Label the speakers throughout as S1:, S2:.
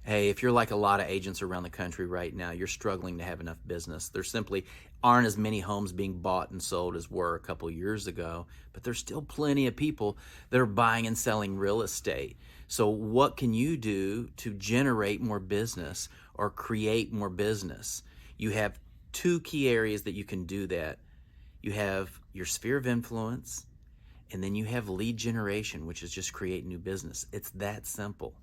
S1: Hey, if you're like a lot of agents around the country right now, you're struggling to have enough business. There simply aren't as many homes being bought and sold as were a couple years ago, but there's still plenty of people that are buying and selling real estate. So, what can you do to generate more business or create more business? You have two key areas that you can do that. You have your sphere of influence, and then you have lead generation, which is just create new business. It's that simple.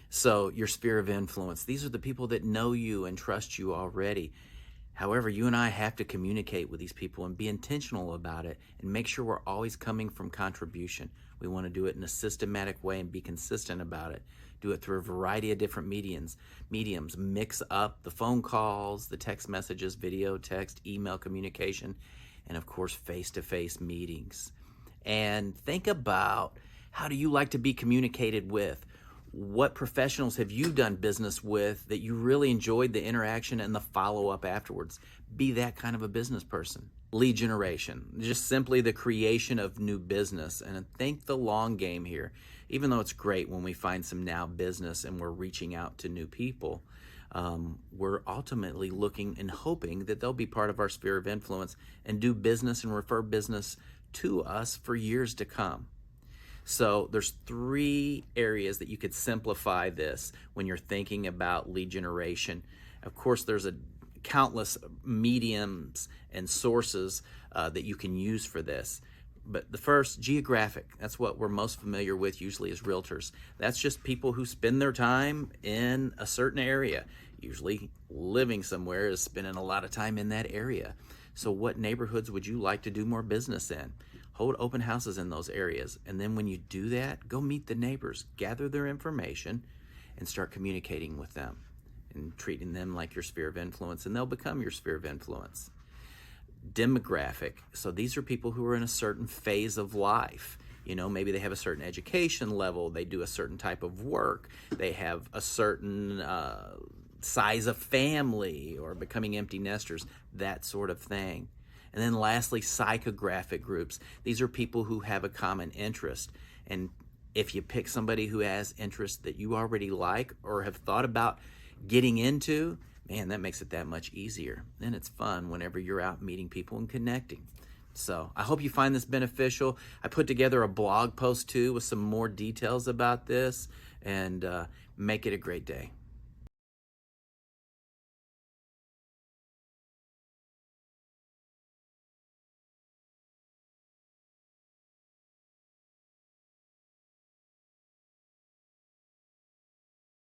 S1: So, your sphere of influence, these are the people that know you and trust you already. However, you and I have to communicate with these people and be intentional about it and make sure we're always coming from contribution. We want to do it in a systematic way and be consistent about it. Do it through a variety of different mediums. Mix up the phone calls, the text messages, video, text, email communication, and of course, face-to-face meetings. And think about, how do you like to be communicated with? What professionals have you done business with that you really enjoyed the interaction and the follow-up afterwards? Be that kind of a business person. Lead generation, just simply the creation of new business. And think the long game here. Even though it's great when we find some now business and we're reaching out to new people, we're ultimately looking and hoping that they'll be part of our sphere of influence and do business and refer business to us for years to come. So there's three areas that you could simplify this when you're thinking about lead generation. Of course, there's countless mediums and sources that you can use for this. But the first, geographic, that's what we're most familiar with usually as realtors. That's just people who spend their time in a certain area. Usually living somewhere is spending a lot of time in that area. So what neighborhoods would you like to do more business in? Hold open houses in those areas. And then when you do that, go meet the neighbors, gather their information, and start communicating with them and treating them like your sphere of influence, and they'll become your sphere of influence. Demographic. So these are people who are in a certain phase of life. You know, maybe they have a certain education level, they do a certain type of work, they have a certain size of family, or becoming empty nesters, that sort of thing. And then lastly, psychographic groups. These are people who have a common interest. And if you pick somebody who has interests that you already like or have thought about getting into, man, that makes it that much easier. Then it's fun whenever you're out meeting people and connecting. So I hope you find this beneficial. I put together a blog post too with some more details about this, and make it a great day.